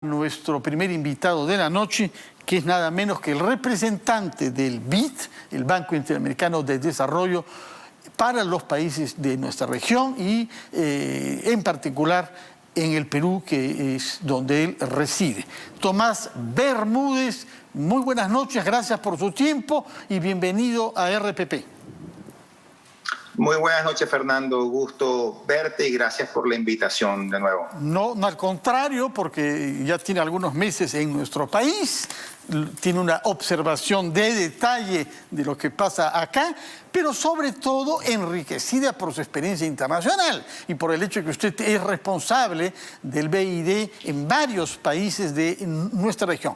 Nuestro primer invitado de la noche, que es nada menos que el representante del BID, el Banco Interamericano de Desarrollo, para los países de nuestra región y en particular en el Perú, que es donde él reside. Tomás Bermúdez, muy buenas noches, gracias por su tiempo y bienvenido a RPP. Muy buenas noches, Fernando. Gusto verte y gracias por la invitación de nuevo. No, al contrario, porque ya tiene algunos meses en nuestro país, tiene una observación de detalle de lo que pasa acá, pero sobre todo enriquecida por su experiencia internacional y por el hecho de que usted es responsable del BID en varios países de nuestra región.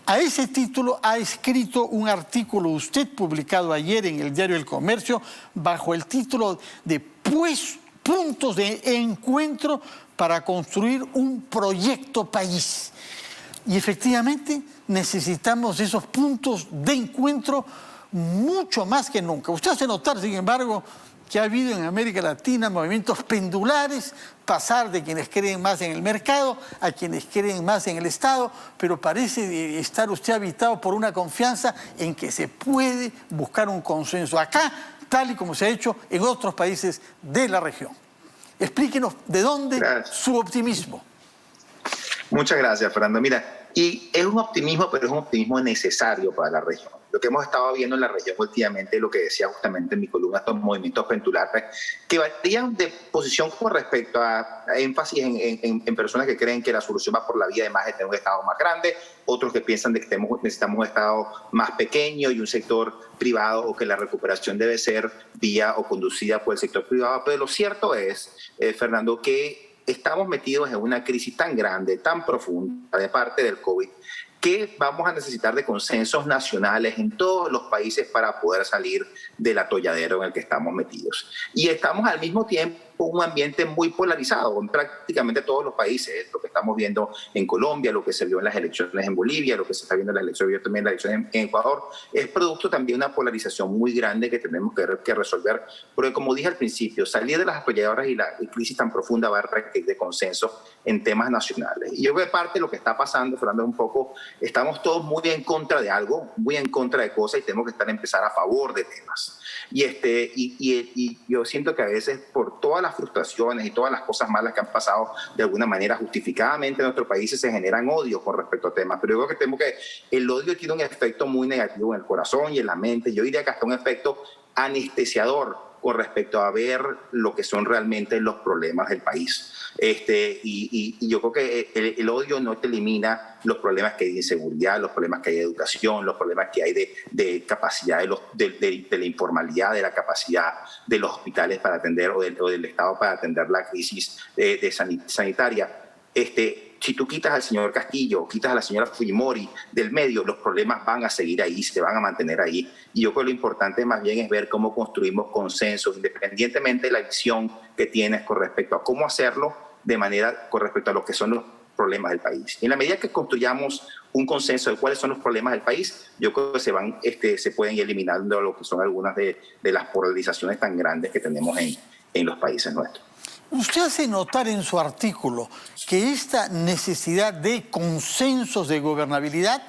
A ese título ha escrito un artículo usted publicado ayer en el diario El Comercio bajo el título de puntos de encuentro para construir un proyecto país. Y efectivamente necesitamos esos puntos de encuentro mucho más que nunca. Usted hace notar, sin embargo, que ha habido en América Latina movimientos pendulares, pasar de quienes creen más en el mercado a quienes creen más en el Estado, pero parece estar usted habitado por una confianza en que se puede buscar un consenso acá, tal y como se ha hecho en otros países de la región. Explíquenos de dónde su optimismo. Muchas gracias, Fernando. Mira, y es un optimismo, pero es un optimismo necesario para la región. Lo que hemos estado viendo en la región últimamente, lo que decía justamente en mi columna, estos movimientos pendulares, que varían de posición con respecto a énfasis en personas que creen que la solución va por la vía de tener un Estado más grande, otros que piensan de que necesitamos un Estado más pequeño y un sector privado, o que la recuperación debe ser vía o conducida por el sector privado. Pero lo cierto es, Fernando, que estamos metidos en una crisis tan grande, tan profunda de parte del COVID, que vamos a necesitar de consensos nacionales en todos los países para poder salir del atolladero en el que estamos metidos. Y estamos al mismo tiempo en un ambiente muy polarizado en prácticamente todos los países. Lo que estamos viendo en Colombia, lo que se vio en las elecciones en Bolivia, lo que se está viendo en las elecciones, también en las elecciones en Ecuador, es producto también de una polarización muy grande que tenemos que resolver. Porque como dije al principio, salir de las atolladeras y la crisis tan profunda va a requerir de consenso en temas nacionales. Y yo creo que parte de lo que está pasando, Fernando, es un poco, estamos todos muy en contra de algo, muy en contra de cosas, y tenemos que empezar a favor de temas. Y yo siento que a veces, por todas las frustraciones y todas las cosas malas que han pasado de alguna manera justificadamente en nuestros países, se generan odios con respecto a temas. Pero yo creo que el odio tiene un efecto muy negativo en el corazón y en la mente. Yo diría que hasta un efecto anestesiador con respecto a ver lo que son realmente los problemas del país. Y yo creo que el odio no te elimina los problemas que hay de inseguridad, los problemas que hay de educación, los problemas que hay de capacidad de la informalidad, de la capacidad de los hospitales para atender o del Estado para atender la crisis sanitaria. Si tú quitas al señor Castillo, quitas a la señora Fujimori del medio, los problemas van a seguir ahí, se van a mantener ahí. Y yo creo que lo importante más bien es ver cómo construimos consensos, independientemente de la visión que tienes con respecto a cómo hacerlo, de manera con respecto a lo que son los problemas del país. Y en la medida que construyamos un consenso de cuáles son los problemas del país, yo creo que se pueden ir eliminando lo que son algunas de las polarizaciones tan grandes que tenemos en los países nuestros. Usted hace notar en su artículo que esta necesidad de consensos de gobernabilidad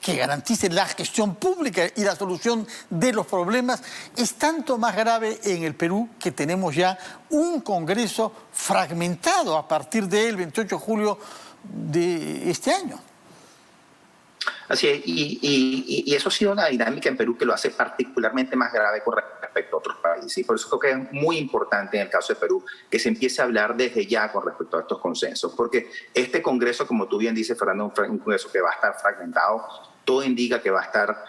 que garanticen la gestión pública y la solución de los problemas es tanto más grave en el Perú, que tenemos ya un Congreso fragmentado a partir del 28 de julio de este año. Así es, y eso ha sido una dinámica en Perú que lo hace particularmente más grave con respecto a otros países. Y por eso creo que es muy importante en el caso de Perú que se empiece a hablar desde ya con respecto a estos consensos. Porque este Congreso, como tú bien dices, Fernando, es un Congreso que va a estar fragmentado. Todo indica que va a estar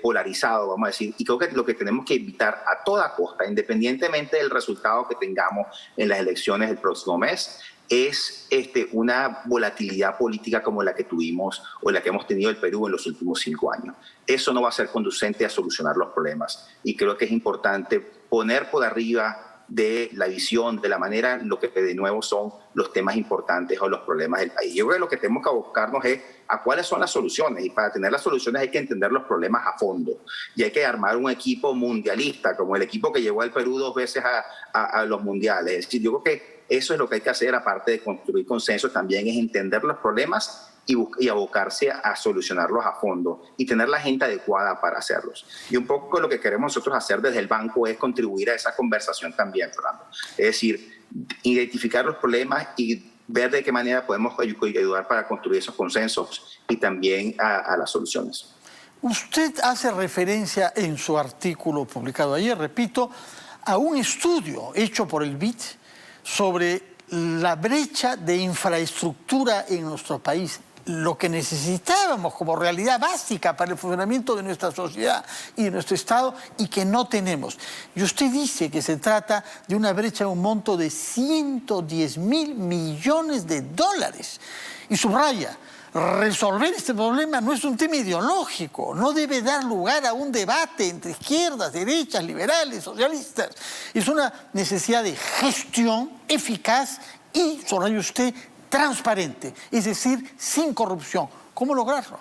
polarizado, vamos a decir. Y creo que lo que tenemos que evitar a toda costa, independientemente del resultado que tengamos en las elecciones del próximo mes, es una volatilidad política como la que tuvimos o la que hemos tenido el Perú en los últimos 5 años. Eso no va a ser conducente a solucionar los problemas. Y creo que es importante poner por arriba de la visión, de la manera, lo que de nuevo son los temas importantes o los problemas del país. Yo creo que lo que tenemos que buscarnos es a cuáles son las soluciones, y para tener las soluciones hay que entender los problemas a fondo y hay que armar un equipo mundialista, como el equipo que llevó al Perú 2 veces a los mundiales. Es decir, yo creo que eso es lo que hay que hacer, aparte de construir consensos, también es entender los problemas y abocarse a solucionarlos a fondo y tener la gente adecuada para hacerlos. Y un poco lo que queremos nosotros hacer desde el banco es contribuir a esa conversación también, Fernando. Es decir, identificar los problemas y ver de qué manera podemos ayudar para construir esos consensos y también a las soluciones. Usted hace referencia en su artículo publicado ayer, repito, a un estudio hecho por el BID sobre la brecha de infraestructura en nuestro país, lo que necesitábamos como realidad básica para el funcionamiento de nuestra sociedad y de nuestro Estado y que no tenemos. Y usted dice que se trata de una brecha de un monto de 110.000 millones de dólares. Y subraya, resolver este problema no es un tema ideológico, no debe dar lugar a un debate entre izquierdas, derechas, liberales, socialistas. Es una necesidad de gestión eficaz y, subraya usted, transparente, es decir, sin corrupción. ¿Cómo lograrlo?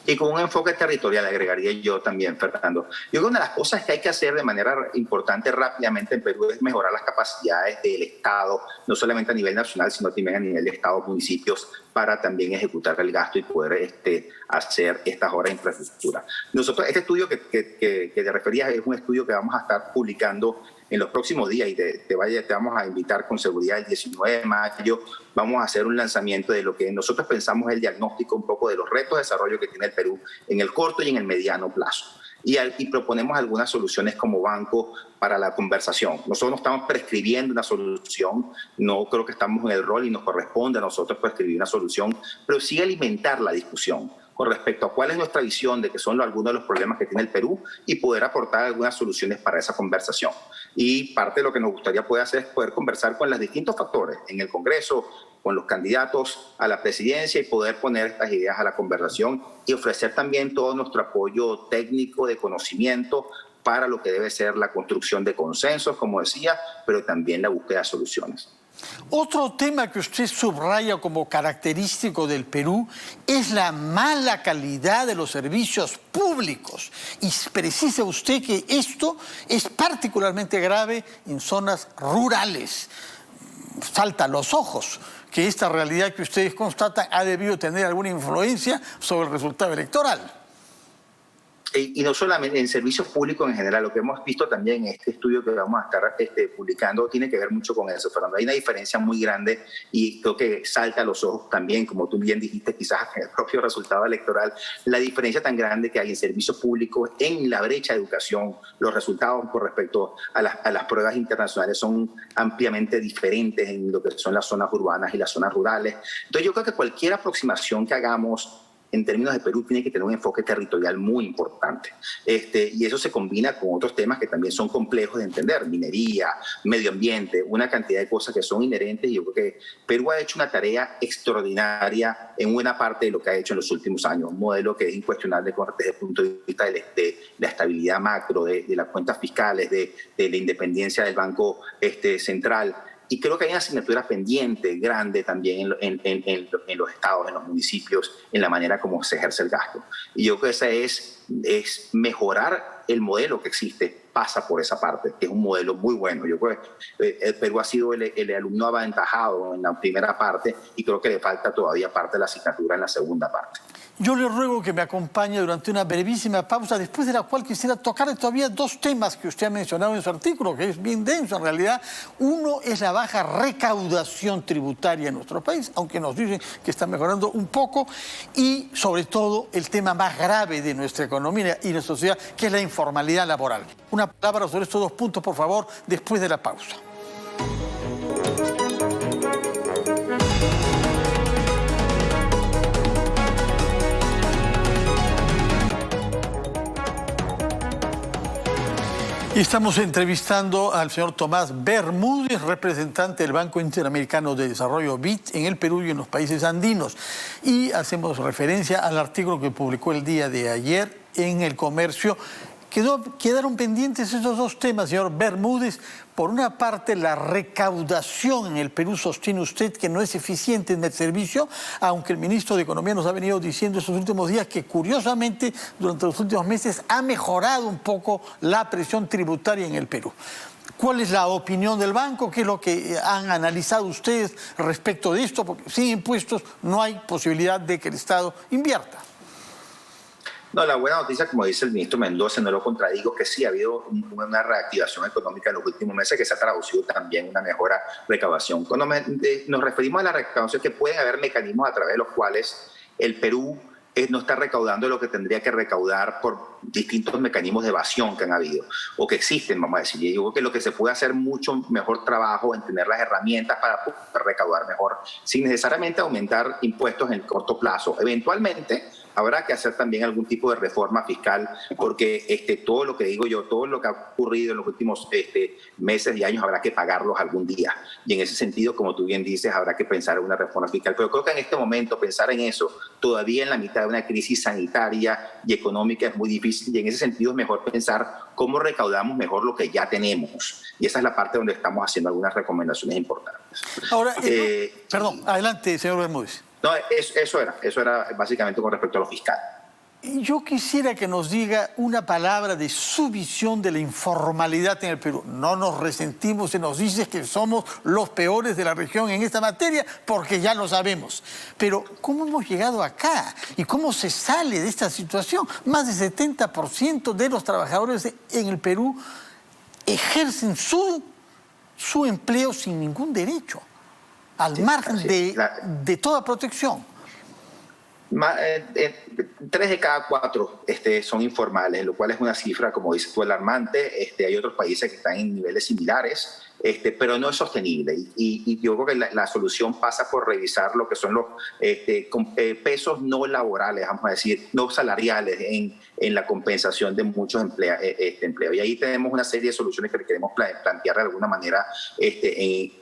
Y con un enfoque territorial, agregaría yo también, Fernando. Yo creo que una de las cosas que hay que hacer de manera importante rápidamente en Perú es mejorar las capacidades del Estado, no solamente a nivel nacional, sino también a nivel de Estados, municipios, para también ejecutar el gasto y poder hacer estas obras de infraestructura. Nosotros, este estudio que te referías es un estudio que vamos a estar publicando en los próximos días y te vamos a invitar con seguridad el 19 de mayo. Vamos a hacer un lanzamiento de lo que nosotros pensamos el diagnóstico un poco de los retos de desarrollo que tiene el Perú en el corto y en el mediano plazo. Y proponemos algunas soluciones como banco para la conversación. Nosotros no estamos prescribiendo una solución, no creo que estamos en el rol y nos corresponde a nosotros prescribir una solución, pero sí alimentar la discusión con respecto a cuál es nuestra visión de que son algunos de los problemas que tiene el Perú y poder aportar algunas soluciones para esa conversación. Y parte de lo que nos gustaría poder hacer es poder conversar con los distintos factores en el Congreso, con los candidatos a la presidencia y poder poner estas ideas a la conversación y ofrecer también todo nuestro apoyo técnico de conocimiento para lo que debe ser la construcción de consensos, como decía, pero también la búsqueda de soluciones. Otro tema que usted subraya como característico del Perú es la mala calidad de los servicios públicos. Y precisa usted que esto es particularmente grave en zonas rurales. Salta a los ojos que esta realidad que ustedes constatan ha debido tener alguna influencia sobre el resultado electoral. Y no solamente en servicios públicos en general, lo que hemos visto también en este estudio que vamos a estar publicando tiene que ver mucho con eso, Fernando. Hay una diferencia muy grande y creo que salta a los ojos también, como tú bien dijiste, quizás en el propio resultado electoral, la diferencia tan grande que hay en servicios públicos, en la brecha de educación. Los resultados con respecto a las pruebas internacionales son ampliamente diferentes en lo que son las zonas urbanas y las zonas rurales. Entonces yo creo que cualquier aproximación que hagamos en términos de Perú tiene que tener un enfoque territorial muy importante. Y eso se combina con otros temas que también son complejos de entender, minería, medio ambiente, una cantidad de cosas que son inherentes. Y yo creo que Perú ha hecho una tarea extraordinaria en buena parte de lo que ha hecho en los últimos años, un modelo que es incuestionable desde el punto de vista de la estabilidad macro, de las cuentas fiscales, de la independencia del Banco Central. Y creo que hay una asignatura pendiente grande también en los estados, en los municipios, en la manera como se ejerce el gasto. Y yo creo que esa es mejorar el modelo que existe, pasa por esa parte, que es un modelo muy bueno. Yo creo que el Perú ha sido el alumno aventajado en la primera parte y creo que le falta todavía parte de la asignatura en la segunda parte. Yo le ruego que me acompañe durante una brevísima pausa, después de la cual quisiera tocar todavía dos temas que usted ha mencionado en su artículo, que es bien denso en realidad. Uno es la baja recaudación tributaria en nuestro país, aunque nos dicen que está mejorando un poco, y sobre todo el tema más grave de nuestra economía y nuestra sociedad, que es la informalidad laboral. Una palabra sobre estos dos puntos, por favor, después de la pausa. Y estamos entrevistando al señor Tomás Bermúdez, representante del Banco Interamericano de Desarrollo BID en el Perú y en los países andinos. Y hacemos referencia al artículo que publicó el día de ayer en El Comercio, Quedaron pendientes esos dos temas, señor Bermúdez. Por una parte, la recaudación en el Perú, sostiene usted que no es eficiente en el servicio, aunque el ministro de Economía nos ha venido diciendo estos últimos días que curiosamente durante los últimos meses ha mejorado un poco la presión tributaria en el Perú. ¿Cuál es la opinión del banco? ¿Qué es lo que han analizado ustedes respecto de esto? Porque sin impuestos no hay posibilidad de que el Estado invierta. No, la buena noticia, como dice el ministro Mendoza, no lo contradigo, que sí ha habido una reactivación económica en los últimos meses que se ha traducido también en una mejora recaudación. Cuando nos referimos a la recaudación, que pueden haber mecanismos a través de los cuales el Perú no está recaudando lo que tendría que recaudar por distintos mecanismos de evasión que han habido o que existen, vamos a decir. Y digo que lo que se puede hacer mucho mejor trabajo en tener las herramientas para poder recaudar mejor, sin necesariamente aumentar impuestos en el corto plazo. Eventualmente habrá que hacer también algún tipo de reforma fiscal, porque todo lo que digo yo, todo lo que ha ocurrido en los últimos meses y años habrá que pagarlos algún día. Y en ese sentido, como tú bien dices, habrá que pensar en una reforma fiscal. Pero creo que en este momento pensar en eso, todavía en la mitad de una crisis sanitaria y económica, es muy difícil. Y en ese sentido es mejor pensar cómo recaudamos mejor lo que ya tenemos. Y esa es la parte donde estamos haciendo algunas recomendaciones importantes. Ahora, perdón, adelante, señor Bermúdez. No, eso era básicamente con respecto a lo fiscal. Yo quisiera que nos diga una palabra de su visión de la informalidad en el Perú. No nos resentimos, se nos dice que somos los peores de la región en esta materia, porque ya lo sabemos. Pero, ¿cómo hemos llegado acá? ¿Y cómo se sale de esta situación? Más del 70% de los trabajadores en el Perú ejercen su empleo sin ningún derecho, al margen de toda protección. 3 de cada 4 son informales, lo cual es una cifra, como dices tú, alarmante. Hay otros países que están en niveles similares, pero no es sostenible. Y yo creo que la solución pasa por revisar lo que son los pesos no laborales, vamos a decir, no salariales en la compensación de muchos empleos. Y ahí tenemos una serie de soluciones que queremos plantear de alguna manera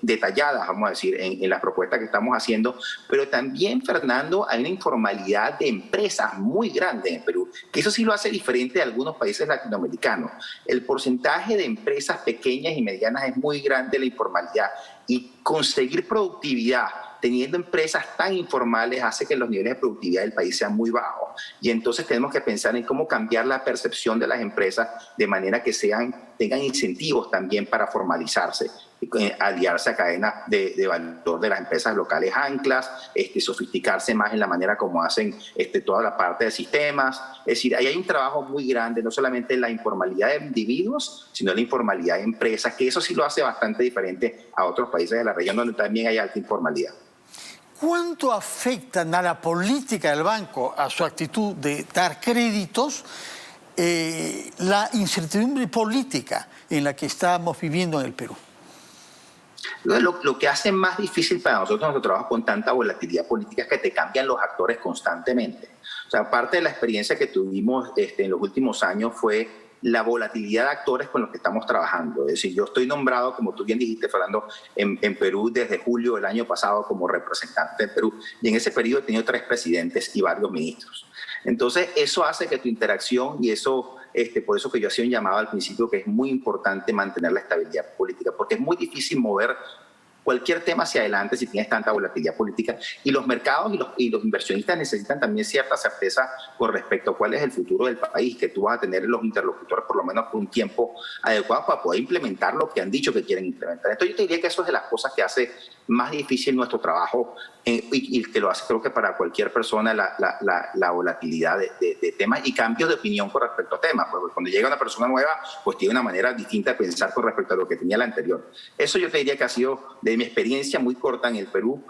detalladas, vamos a decir, en las propuestas que estamos haciendo. Pero también, Fernando, hay una informalidad de empresas muy grande en Perú, que eso sí lo hace diferente de algunos países latinoamericanos. El porcentaje de empresas pequeñas y medianas es muy grande, la informalidad, y conseguir productividad teniendo empresas tan informales hace que los niveles de productividad del país sean muy bajos. Y entonces tenemos que pensar en cómo cambiar la percepción de las empresas de manera que tengan incentivos también para formalizarse, aliarse a cadenas de valor de las empresas locales anclas, sofisticarse más en la manera como hacen toda la parte de sistemas. Es decir, ahí hay un trabajo muy grande, no solamente en la informalidad de individuos, sino en la informalidad de empresas, que eso sí lo hace bastante diferente a otros países de la región donde también hay alta informalidad. ¿Cuánto afectan a la política del banco, a su actitud de dar créditos, la incertidumbre política en la que estamos viviendo en el Perú? Lo que hace más difícil para nosotros nuestro trabajo con tanta volatilidad política es que te cambian los actores constantemente. O sea, parte de la experiencia que tuvimos en los últimos años fue la volatilidad de actores con los que estamos trabajando. Es decir, yo estoy nombrado, como tú bien dijiste, Fernando, en Perú desde julio del año pasado como representante en Perú. Y en ese periodo he tenido 3 presidentes y varios ministros. Entonces, eso hace que tu interacción, y eso, por eso que yo hacía un llamado al principio, que es muy importante mantener la estabilidad política, porque es muy difícil mover cualquier tema hacia adelante si tienes tanta volatilidad política, y los mercados y los inversionistas necesitan también cierta certeza con respecto a cuál es el futuro del país, que tú vas a tener los interlocutores por lo menos por un tiempo adecuado para poder implementar lo que han dicho que quieren implementar. Entonces yo te diría que eso es de las cosas que hace más difícil nuestro trabajo y que lo hace, creo que para cualquier persona, la volatilidad de temas y cambios de opinión con respecto a temas. Porque cuando llega una persona nueva, pues tiene una manera distinta de pensar con respecto a lo que tenía la anterior. Eso yo te diría que ha sido, de mi experiencia muy corta en el Perú,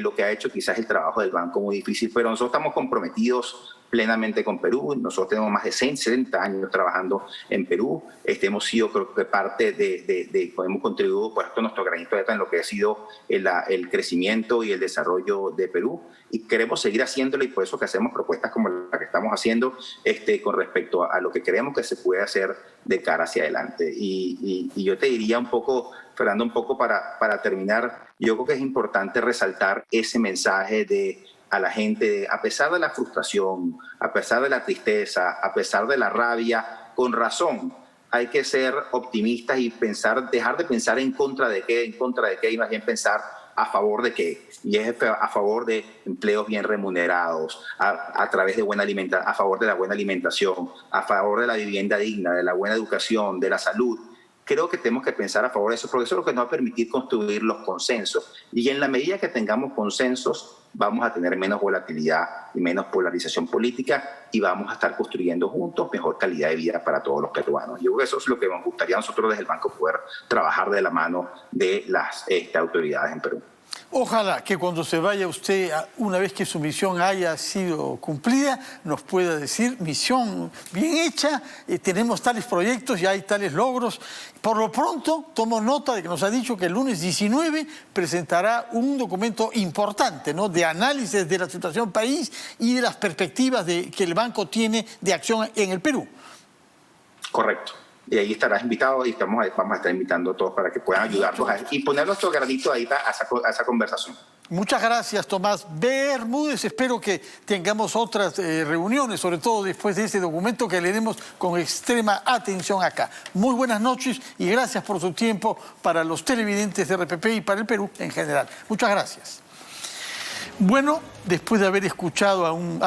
lo que ha hecho quizás el trabajo del banco muy difícil, pero nosotros estamos comprometidos plenamente con Perú. Nosotros tenemos más de 60 años trabajando en Perú. Hemos sido, creo que parte hemos contribuido puesto nuestro granito de arena en lo que ha sido el crecimiento y el desarrollo de Perú, y queremos seguir haciéndolo, y por eso que hacemos propuestas como la que estamos haciendo con respecto a lo que creemos que se puede hacer de cara hacia adelante. Y yo te diría un poco, Fernando, un poco para terminar, yo creo que es importante resaltar ese mensaje a la gente, a pesar de la frustración, a pesar de la tristeza, a pesar de la rabia, con razón, hay que ser optimistas y dejar de pensar en contra de qué, y más bien pensar a favor de qué. Y es a favor de empleos bien remunerados, a través de a favor de la buena alimentación, a favor de la vivienda digna, de la buena educación, de la salud. Creo que tenemos que pensar a favor de eso, porque eso es lo que nos va a permitir construir los consensos. Y en la medida que tengamos consensos, vamos a tener menos volatilidad y menos polarización política y vamos a estar construyendo juntos mejor calidad de vida para todos los peruanos. Yo creo que eso es lo que nos gustaría a nosotros desde el Banco poder trabajar de la mano de las autoridades en Perú. Ojalá que cuando se vaya usted, una vez que su misión haya sido cumplida, nos pueda decir, misión bien hecha, tenemos tales proyectos y hay tales logros. Por lo pronto, tomo nota de que nos ha dicho que el lunes 19 presentará un documento importante, ¿no?, de análisis de la situación país y de las perspectivas que el banco tiene de acción en el Perú. Correcto. Y ahí estarás invitado y vamos a estar invitando a todos para que puedan ayudarnos y poner nuestro granito ahí a esa conversación. Muchas gracias, Tomás Bermúdez. Espero que tengamos otras reuniones, sobre todo después de ese documento que leeremos con extrema atención acá. Muy buenas noches y gracias por su tiempo para los televidentes de RPP y para el Perú en general. Muchas gracias. Bueno, después de haber escuchado a un